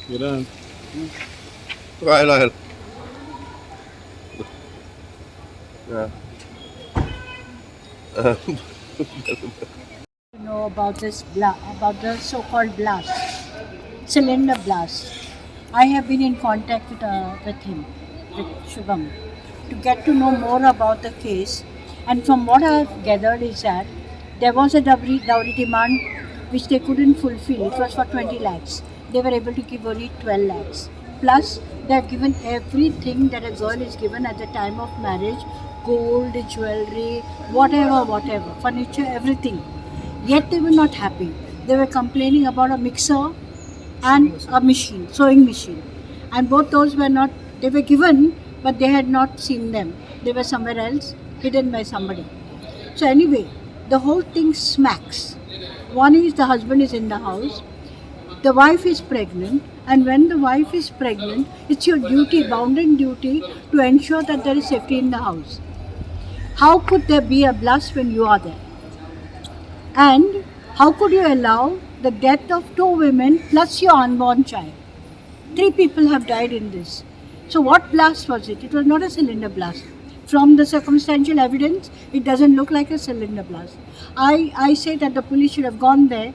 Mira, Rahel. Yeah. Know about about the so-called blast, cylinder blast. I have been in contact with him, with Shubham, to get to know more about the case. And from what I have gathered is that there was a dowry demand which they couldn't fulfill. It was for 20 lakhs. They were able to give only 12 lakhs. Plus, they have given everything that a girl is given at the time of marriage: gold, jewelry, whatever, furniture, everything. Yet they were not happy. They were complaining about a mixer and a machine, sewing machine. And both those were not, they were given, but they had not seen them. They were somewhere else, hidden by somebody. So, anyway, the whole thing smacks. One is the husband is in the house, the wife is pregnant, and when the wife is pregnant, it's your duty, bounden duty, to ensure that there is safety in the house. How could there be a blast when you are there? And how could you allow the death of two women plus your unborn child? Three people have died in this. So, what blast was it? It was not a cylinder blast. From the circumstantial evidence, it doesn't look like a cylinder blast. I say that the police should have gone there,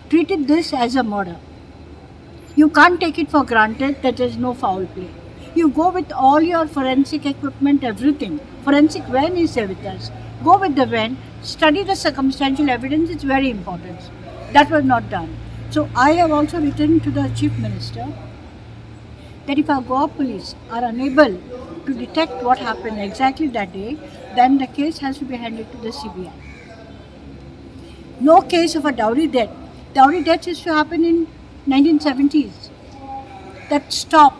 treated this as a murder. You can't take it for granted that there is no foul play. You go with all your forensic equipment, everything. Forensic van is there with us. Go with the van, study the circumstantial evidence, it's very important. That was not done. So I have also written to the Chief Minister that if our Goa police are unable to detect what happened exactly that day, then the case has to be handed to the CBI. No case of a dowry death. Dowry death used to happen in 1970s. That stopped.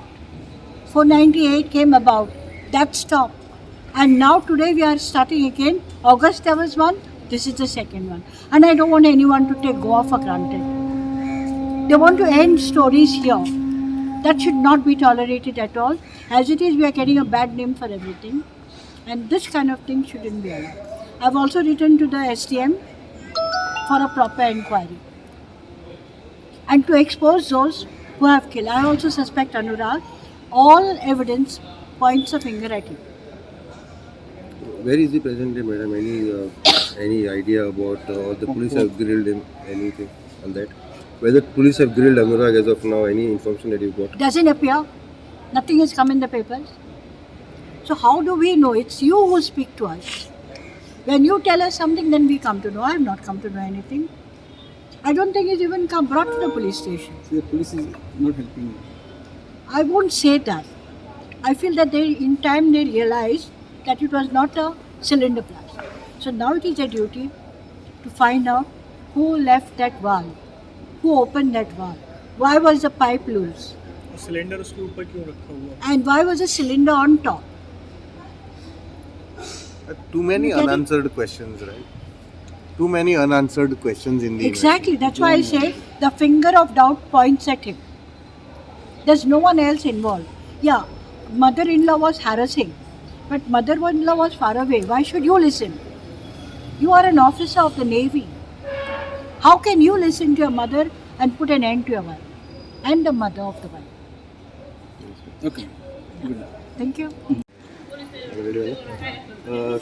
498 came about. That stopped. And now today we are starting again. August there was one. This is the second one. And I don't want anyone to take Goa for granted. They want to end stories here. That should not be tolerated at all. As it is, we are getting a bad name for everything. And this kind of thing shouldn't be allowed. I've also written to the SDM for a proper inquiry. And to expose those who have killed. I also suspect Anurag. All evidence points a finger at him. Where is he present, madam? Any idea about or the police have grilled him? Anything on that? Whether police have grilled Anurag as of now? Any information that you got? Doesn't appear. Nothing has come in the papers. So how do we know? It's you who speak to us. When you tell us something, then we come to know. I have not come to know anything. I don't think it's even brought to the police station. so the police is not helping you. I won't say that. I feel that in time they realized that it was not a cylinder blast. So now it is their duty to find out who left that valve, who opened that valve, why was the pipe loose, cylinder उसके ऊपर क्यों रखा हुआ है? and why was the cylinder on top. Too many You get it? unanswered questions, right? Too many unanswered questions in the Exactly, that's why I say the finger of doubt points at him. There's no one else involved. Yeah, mother-in-law was harassing, but mother-in-law was far away. Why should you listen? You are an officer of the Navy. How can you listen to your mother and put an end to your wife and the mother of the wife? Okay. Good. Thank you.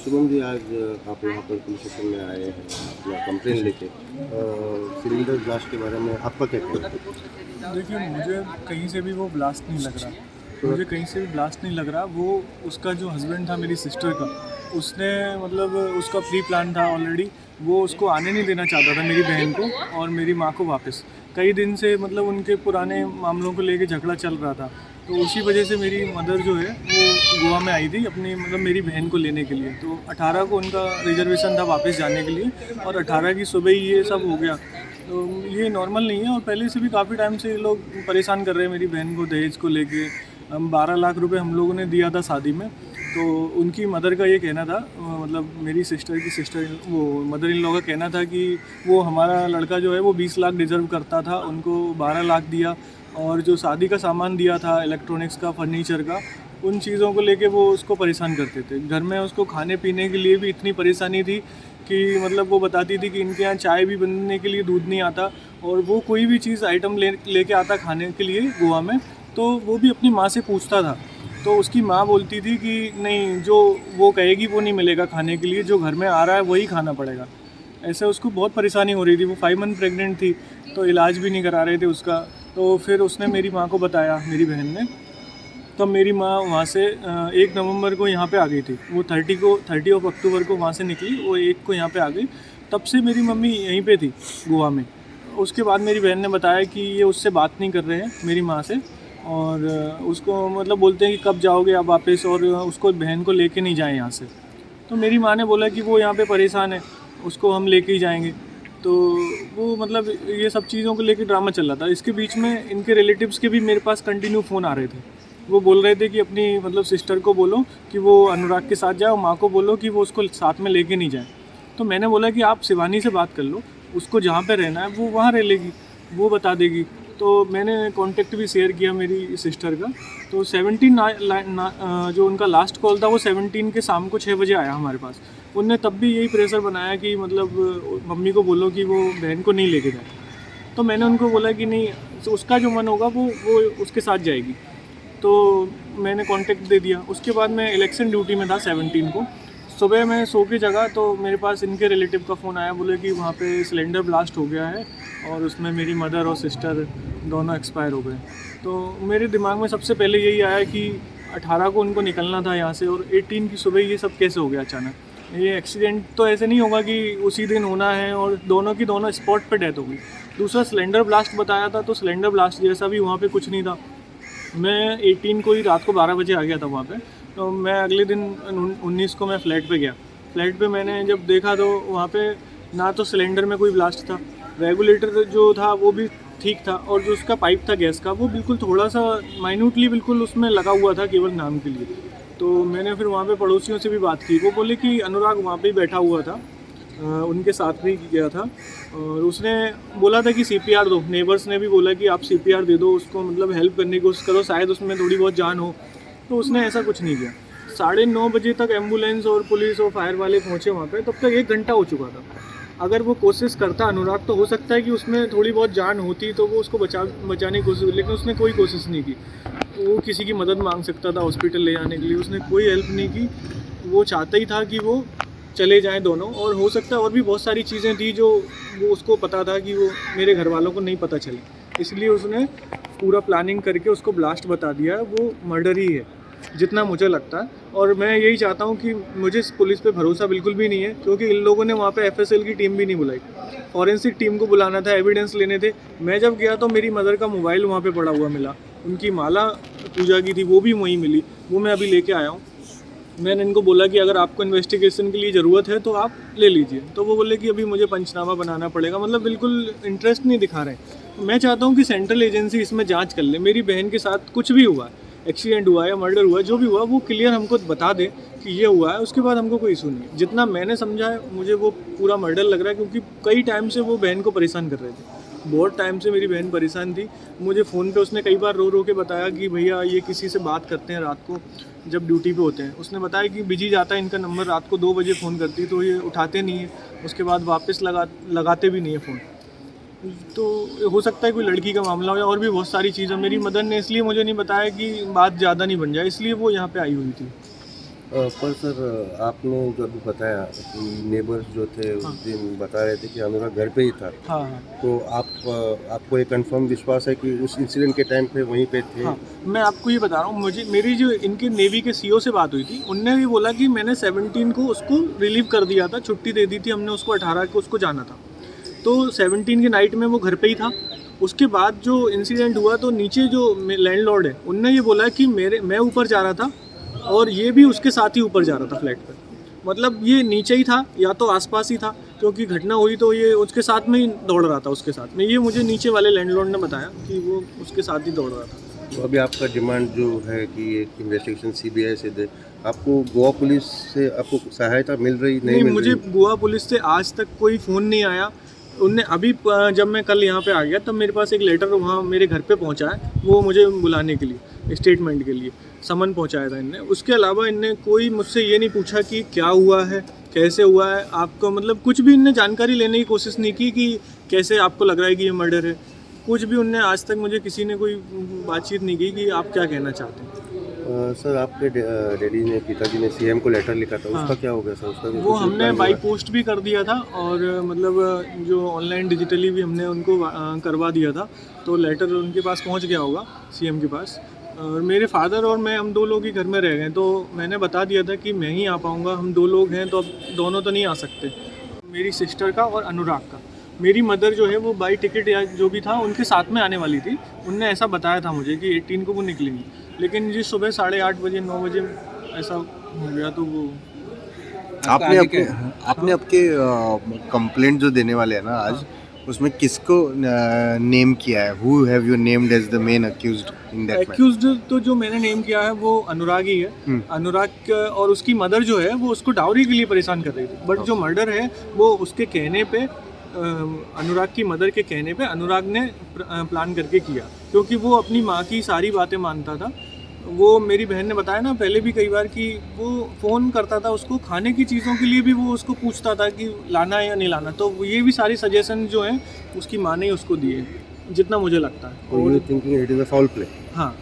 Shubham ji, आज आप यहाँ पर police station में आए हैं अपना complain लेके। Cylinder blast के बारे में आपका क्या कहना है? देखिए, मुझे कहीं से भी वो ब्लास्ट नहीं लग रहा। मुझे कहीं से भी ब्लास्ट नहीं लग रहा। वो उसका जो हस्बैंड था मेरी सिस्टर का, उसने मतलब उसका प्री प्लान था ऑलरेडी। वो उसको आने नहीं देना चाहता था, मेरी बहन को और मेरी माँ को वापस। कई दिन से मतलब उनके पुराने मामलों को लेके झगड़ा चल रहा था। तो उसी वजह से मेरी मदर जो है वो गोवा में आई थी अपनी मतलब मेरी बहन को लेने के लिए। तो 18 को उनका रिजर्वेशन था वापस जाने के लिए और 18 की सुबह ही ये सब हो गया। तो ये नॉर्मल नहीं है और पहले से भी काफ़ी टाइम से ये लोग परेशान कर रहे हैं मेरी बहन को दहेज को लेके। 12 लाख रुपए हम लोगों ने दिया था शादी में। तो उनकी मदर का ये कहना था, मतलब मेरी सिस्टर की सिस्टर वो मदर इन लॉ का कहना था कि वो हमारा लड़का जो है वो 20 लाख डिज़र्व करता था, उनको 12 लाख दिया और जो शादी का सामान दिया था इलेक्ट्रॉनिक्स का, फर्नीचर का, उन चीज़ों को लेके वो उसको परेशान करते थे। घर में उसको खाने पीने के लिए भी इतनी परेशानी थी कि मतलब वो बताती थी कि इनके यहाँ चाय भी बनने के लिए दूध नहीं आता और वो कोई भी चीज़ आइटम लेके आता खाने के लिए गोवा में, तो वो भी अपनी माँ से पूछता था। तो उसकी माँ बोलती थी कि नहीं, जो वो कहेगी वो नहीं मिलेगा खाने के लिए, जो घर में आ रहा है वही खाना पड़ेगा। ऐसे उसको बहुत परेशानी हो रही थी। वो 5 मंथ प्रेग्नेंट थी, तो इलाज भी नहीं करा रहे थे उसका। तो फिर उसने मेरी माँ को बताया, मेरी बहन ने। तब मेरी माँ वहाँ से 1 नवंबर को यहाँ पे आ गई थी। वो 30 ऑफ अक्टूबर को वहाँ से निकली, वो 1 को यहाँ पे आ गई। तब से मेरी मम्मी यहीं पे थी गोवा में। उसके बाद मेरी बहन ने बताया कि ये उससे बात नहीं कर रहे हैं मेरी माँ से, और उसको मतलब बोलते हैं कि कब जाओगे आप वापस, और उसको बहन को लेके नहीं जाएं यहाँ से। तो मेरी माँ ने बोला कि वो यहाँ पे परेशान है, उसको हम लेके ही जाएंगे। तो वो मतलब ये सब चीज़ों को लेके ड्रामा चल रहा था। इसके बीच में इनके रिलेटिव्स के भी मेरे पास कंटिन्यू फ़ोन आ रहे थे। वो बोल रहे थे कि अपनी मतलब सिस्टर को बोलो कि वो अनुराग के साथ जाए, और माँ को बोलो कि वो उसको साथ में लेके नहीं जाए। तो मैंने बोला कि आप शिवानी से बात कर लो, उसको जहाँ पे रहना है वो वहाँ रह लेगी, वो बता देगी। तो मैंने कॉन्टेक्ट भी शेयर किया मेरी सिस्टर का। तो 17 जो उनका लास्ट कॉल था वो 17 के शाम को 6 बजे आया हमारे पास। उनने तब भी यही प्रेशर बनाया कि मतलब मम्मी को बोलो कि वो बहन को नहीं लेके जाए। तो मैंने उनको बोला कि नहीं, उसका जो मन होगा वो उसके साथ जाएगी। तो मैंने कांटेक्ट दे दिया। उसके बाद मैं इलेक्शन ड्यूटी में था 17 को। सुबह मैं सो के जगा तो मेरे पास इनके रिलेटिव का फ़ोन आया, बोले कि वहाँ पे सिलेंडर ब्लास्ट हो गया है और उसमें मेरी मदर और सिस्टर दोनों एक्सपायर हो गए। तो मेरे दिमाग में सबसे पहले यही आया कि 18 को उनको निकलना था यहाँ से, और 18 की सुबह ये सब कैसे हो गया अचानक। ये एक्सीडेंट तो ऐसे नहीं होगा कि उसी दिन होना है, और दोनों की दोनों स्पॉट पे डेथ हो गई। दूसरा सिलेंडर ब्लास्ट बताया था, तो सिलेंडर ब्लास्ट जैसा भी वहाँ पे कुछ नहीं था। मैं 18 को ही रात को 12 बजे आ गया था वहाँ पे। तो मैं अगले दिन 19 को मैं फ़्लैट पे गया। फ़्लैट पे मैंने जब देखा तो वहाँ पे ना तो सिलेंडर में कोई ब्लास्ट था, रेगुलेटर जो था वो भी ठीक था, और जो उसका पाइप था गैस का वो बिल्कुल थोड़ा सा माइन्यूटली बिल्कुल उसमें लगा हुआ था, केवल नाम के लिए। तो मैंने फिर वहाँ पे पड़ोसियों से भी बात की। वो बोले कि अनुराग वहाँ पे ही बैठा हुआ था, उनके साथ भी गया था, और उसने बोला था कि CPR दो। नेबर्स ने भी बोला कि आप CPR दे दो उसको, मतलब हेल्प करने की कोशिश करो, शायद उसमें थोड़ी बहुत जान हो। तो उसने ऐसा कुछ नहीं किया। 9:30 बजे तक एम्बुलेंस और पुलिस और फायर वाले पहुँचे वहाँ पे, तब तक 1 घंटा हो चुका था। अगर वो कोशिश करता अनुराग, तो हो सकता है कि उसमें थोड़ी बहुत जान होती, तो वो उसको बचाने की कोशिश, लेकिन उसने कोई कोशिश नहीं की। वो किसी की मदद मांग सकता था हॉस्पिटल ले जाने के लिए, उसने कोई हेल्प नहीं की। वो चाहता ही था कि वो चले जाएं दोनों, और हो सकता है और भी बहुत सारी चीज़ें थी जो वो उसको पता था कि वो मेरे घर वालों को नहीं पता चली, इसलिए उसने पूरा प्लानिंग करके उसको ब्लास्ट बता दिया। वो मर्डर ही है जितना मुझे लगता है, और मैं यही चाहता हूँ कि मुझे इस पुलिस पे भरोसा बिल्कुल भी नहीं है, क्योंकि इन लोगों ने वहाँ पे FSL की टीम भी नहीं बुलाई। फॉरेंसिक टीम को बुलाना था, एविडेंस लेने थे। मैं जब गया तो मेरी मदर का मोबाइल वहाँ पे पड़ा हुआ मिला, उनकी माला पूजा की थी वो भी वहीं मिली, वो मैं अभी लेके आया हूँ। मैंने इनको बोला कि अगर आपको इन्वेस्टिगेशन के लिए ज़रूरत है तो आप ले लीजिए, तो वो बोले कि अभी मुझे पंचनामा बनाना पड़ेगा, मतलब बिल्कुल इंटरेस्ट नहीं दिखा रहे। मैं चाहता हूँ कि सेंट्रल एजेंसी इसमें जांच कर ले। मेरी बहन के साथ कुछ भी हुआ, एक्सीडेंट हुआ या मर्डर हुआ, जो भी हुआ वो क्लियर हमको बता दे कि ये हुआ है, उसके बाद हमको कोई इशू नहीं है। जितना मैंने समझा है मुझे वो पूरा मर्डर लग रहा है, क्योंकि कई टाइम से वो बहन को परेशान कर रहे थे, बहुत टाइम से मेरी बहन परेशान थी। मुझे फ़ोन पे उसने कई बार रो रो के बताया कि भैया ये किसी से बात करते हैं रात को जब ड्यूटी पे होते हैं। उसने बताया कि बिजी जाता है इनका नंबर, रात को 2 बजे फ़ोन करती है तो ये उठाते नहीं है, उसके बाद वापस लगाते भी नहीं है फ़ोन। तो हो सकता है कोई लड़की का मामला हो या और भी बहुत सारी चीज़ें। मेरी मदर ने इसलिए मुझे नहीं बताया कि बात ज़्यादा नहीं बन जाए, इसलिए वो यहाँ पे आई हुई थी। पर सर आपने जो अभी बताया कि नेबर्स जो थे उस दिन बता रहे थे कि अनुराग घर पे ही था, हाँ। तो आपको एक कंफर्म विश्वास है कि उस इंसिडेंट के टाइम पे वहीं पे थे? हाँ, मैं आपको ये बता रहा हूँ, मेरी जो इनके नेवी के CO से बात हुई थी, उनने भी बोला कि मैंने 17 को उसको रिलीव कर दिया था, छुट्टी दे दी थी हमने उसको, 18 को उसको जाना था। तो 17 की नाइट में वो घर पे ही था। उसके बाद जो इंसिडेंट हुआ तो नीचे जो लैंडलॉर्ड है उनने ये बोला कि मैं ऊपर जा रहा था और ये भी उसके साथ ही ऊपर जा रहा था फ्लैट पर, मतलब ये नीचे ही था या तो आसपास ही था, क्योंकि घटना हुई तो ये उसके साथ में ही दौड़ रहा था उसके साथ में। ये मुझे नीचे वाले लैंडलॉर्ड ने बताया कि वो उसके साथ ही दौड़ रहा था। तो अभी आपका डिमांड जो है कि एक इन्वेस्टिगेशन CBI से दे, आपको गोवा पुलिस से आपको सहायता मिल रही नहीं? मुझे गोवा पुलिस से आज तक कोई फ़ोन नहीं आया। उनने अभी जब मैं कल यहाँ पे आ गया तब मेरे पास एक लेटर वहाँ मेरे घर पे पहुँचा है, वो मुझे बुलाने के लिए, स्टेटमेंट के लिए समन पहुँचाया था इनने। उसके अलावा इनने कोई मुझसे ये नहीं पूछा कि क्या हुआ है, कैसे हुआ है आपको, मतलब कुछ भी इनने जानकारी लेने की कोशिश नहीं की कि कैसे आपको लग रहा है कि ये मर्डर है, कुछ भी उनने आज तक मुझे किसी ने कोई बातचीत नहीं की कि आप क्या कहना चाहते हैं। सर आपके डैडी ने पिताजी ने सीएम को लेटर लिखा था, हाँ। उसका क्या हो गया सर? उसका वो हमने बाई पोस्ट भी कर दिया था और मतलब जो ऑनलाइन डिजिटली भी हमने उनको करवा दिया था, तो लेटर उनके पास पहुंच गया होगा सीएम के पास। और मेरे फादर और मैं हम 2 लोग ही घर में रह गए, तो मैंने बता दिया था कि मैं ही आ पाऊँगा, हम 2 लोग हैं तो अब दोनों तो नहीं आ सकते। मेरी सिस्टर का और अनुराग का, मेरी मदर जो है वो बाई टिकट या जो भी था उनके साथ में आने वाली थी। उनने ऐसा बताया था मुझे कि 18 को वो निकलेंगी, लेकिन जी सुबह 8:30 बजे 9 बजे ऐसा हो गया। तो वो आपने आपके कंप्लेंट जो देने वाले हैं ना आज, उसमें किसको नेम किया है? Who have you named as the main accused in that matter? Accused तो जो मैंने नेम किया है वो अनुराग ही है। अनुराग और उसकी मदर जो है वो उसको डाउरी के लिए परेशान कर रही थी, बट जो मर्डर है वो उसके कहने पे, अनुराग की मदर के कहने पे अनुराग ने प्लान करके किया, क्योंकि वो अपनी माँ की सारी बातें मानता था। वो मेरी बहन ने बताया ना पहले भी कई बार कि वो फ़ोन करता था उसको, खाने की चीज़ों के लिए भी वो उसको पूछता था कि लाना है या नहीं लाना। तो ये भी सारी सजेशन जो हैं उसकी माँ ने ही उसको दिए, जितना मुझे लगता है। You thinking it is a foul play? हाँ,